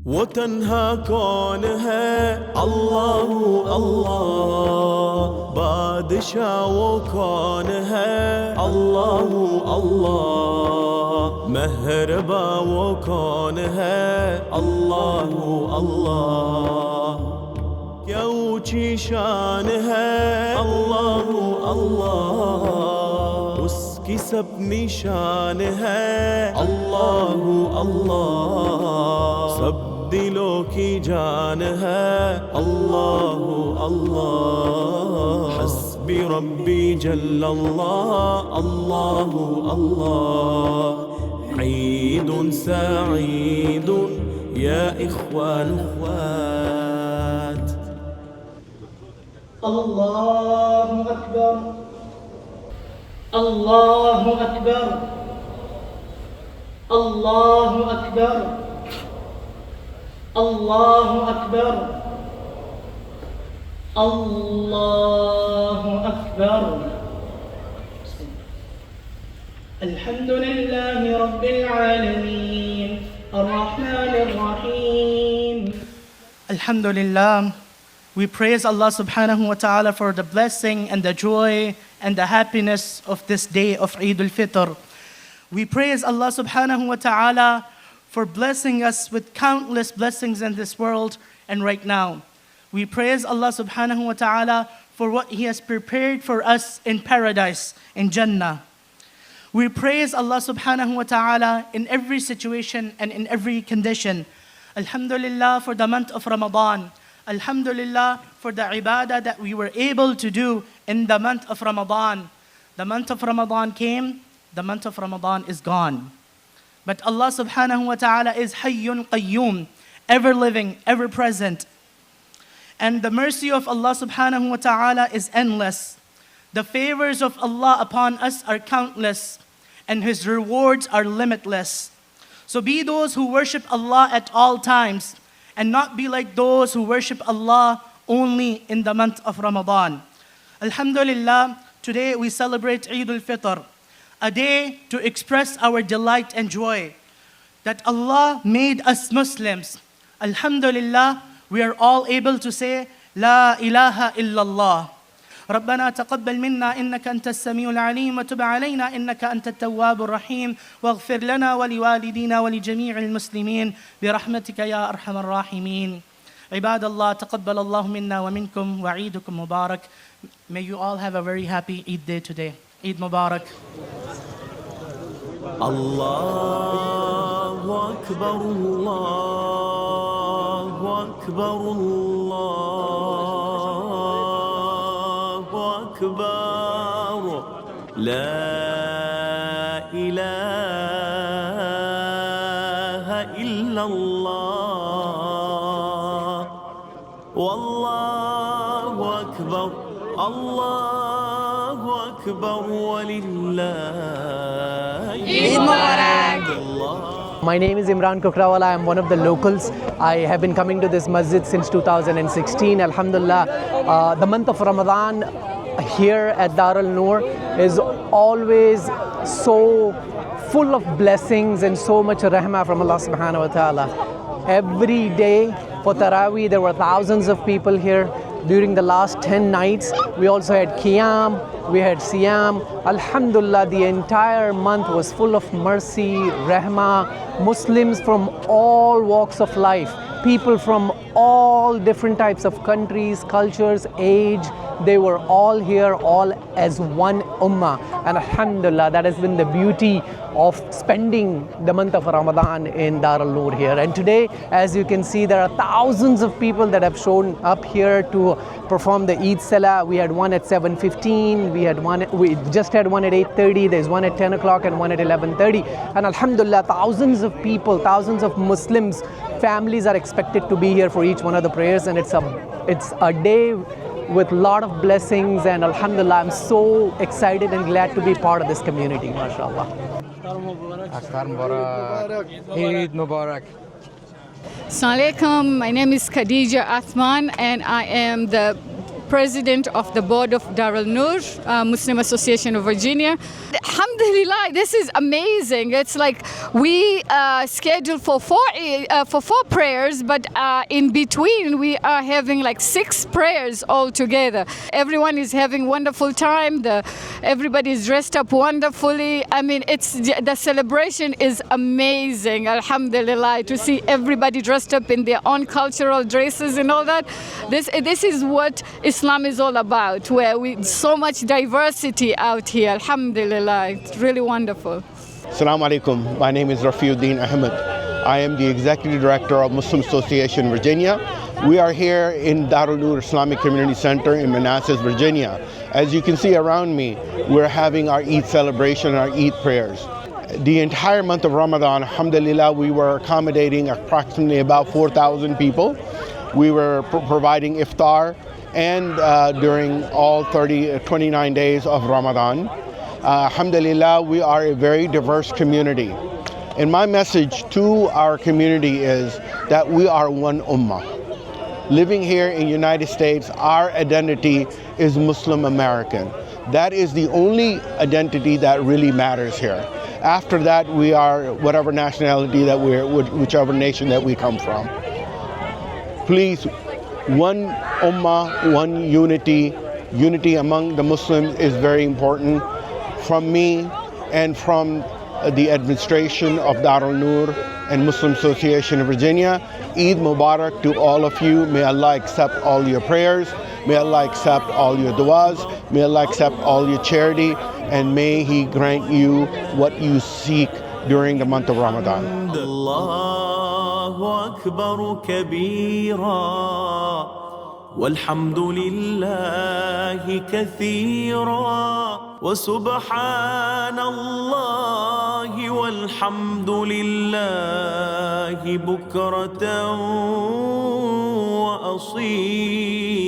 وتنهى كونها الله الله بادشاه وكونها الله الله مهربا وكونها الله الله يوشي شانها الله الله وسكسب نشانها الله الله سبدلو کی جانها الله الله حسبي ربي جل الله الله الله عيد سعيد يا إخوان أخوات الله أكبر الله أكبر الله أكبر الله أكبر الله أكبر الحمد لله رب العالمين الرحمن الرحيم الحمد لله. We praise Allah subhanahu wa ta'ala for the blessing and the joy and the happiness of this day of Eid al-Fitr. We praise Allah subhanahu wa ta'ala for blessing us with countless blessings in this world and right now. We praise Allah subhanahu wa ta'ala for what He has prepared for us in paradise, in Jannah. We praise Allah subhanahu wa ta'ala in every situation and in every condition. Alhamdulillah for the month of Ramadan. Alhamdulillah for the ibadah that we were able to do in the month of Ramadan. The month of Ramadan came, the month of Ramadan is gone. But Allah subhanahu wa ta'ala is Hayyun Qayyum, ever living, ever present. And the mercy of Allah subhanahu wa ta'ala is endless. The favors of Allah upon us are countless, and His rewards are limitless. So be those who worship Allah at all times, and not be like those who worship Allah only in the month of Ramadan. Alhamdulillah, today we celebrate Eid al-Fitr, a day to express our delight and joy that Allah made us Muslims. Alhamdulillah, we are all able to say, La ilaha illallah. ربنا تقبل منا إنك أنت السميع العليم وتب علينا إنك أنت التواب الرحيم واغفر لنا ولوالدينا ولجميع المسلمين برحمتك يا أرحم الراحمين. عباد الله تقبل الله منا ومنكم وعيدكم مبارك. May you all have a very happy Eid day today. Eid Mubarak. الله أكبر الله أكبر الله أكبر لا إله إلا الله والله أكبر الله أكبر ولله Eid Mubarak. My name is Imran Kukrawala. I am one of the locals. I have been coming to this masjid since 2016. Alhamdulillah, the month of Ramadan here at Alnoor is always so full of blessings and so much rahmah from Allah subhanahu wa ta'ala. Every day for Taraweeh, there were thousands of people here. During the last 10 nights, we also had Qiyam, we had Siyam. Alhamdulillah, the entire month was full of mercy, rahmah. Muslims from all walks of life, people from all different types of countries, cultures, age, they were all here, all as one ummah. And alhamdulillah, that has been the beauty of spending the month of Ramadan in Alnoor here. And today, as you can see, there are thousands of people that have shown up here to perform the Eid Salah. We had one at 7:15, we just had one at 8:30, there's one at 10 o'clock and one at 11:30. And alhamdulillah, thousands of people, thousands of Muslims, families are expected to be here for each one of the prayers, and it's a day with a lot of blessings, and alhamdulillah, I'm so excited and glad to be part of this community, mashallah. Eid Mubarak. Assalamu alaikum. My name is Khadija Athman, and I am the president of the board of Alnoor Muslim Association of Virginia. Alhamdulillah, this is amazing. It's like we scheduled for four prayers, but in between we are having like 6 prayers all together. Everyone is having wonderful time. Everybody is dressed up wonderfully. I mean, the celebration is amazing. Alhamdulillah, to see everybody dressed up in their own cultural dresses and all that. This is what Islam is all about, where so much diversity out here. Alhamdulillah, it's really wonderful. Assalamu alaikum. My name is Rafiuddin Ahmed. I am the Executive Director of Muslim Association Virginia. We are here in Alnoor Islamic Community Center in Manassas, Virginia. As you can see around me, we're having our Eid celebration, our Eid prayers. The entire month of Ramadan, alhamdulillah, we were accommodating approximately about 4,000 people. We were providing iftar and during all 29 days of Ramadan. Alhamdulillah, we are a very diverse community. And my message to our community is that we are one ummah. Living here in the United States, our identity is Muslim American. That is the only identity that really matters here. After that, we are whatever nationality that whichever nation that we come from. Please, one ummah, one unity. Unity among the Muslims is very important. From me and from the administration of Alnoor and Muslim Association of Virginia, Eid Mubarak to all of you. May Allah accept all your prayers. May Allah accept all your du'as. May Allah accept all your charity. And may He grant you what you seek during the month of Ramadan. Allahu Akbar kabira والحمد لله كثيرا وسبحان الله والحمد لله بكرة وأصيلا.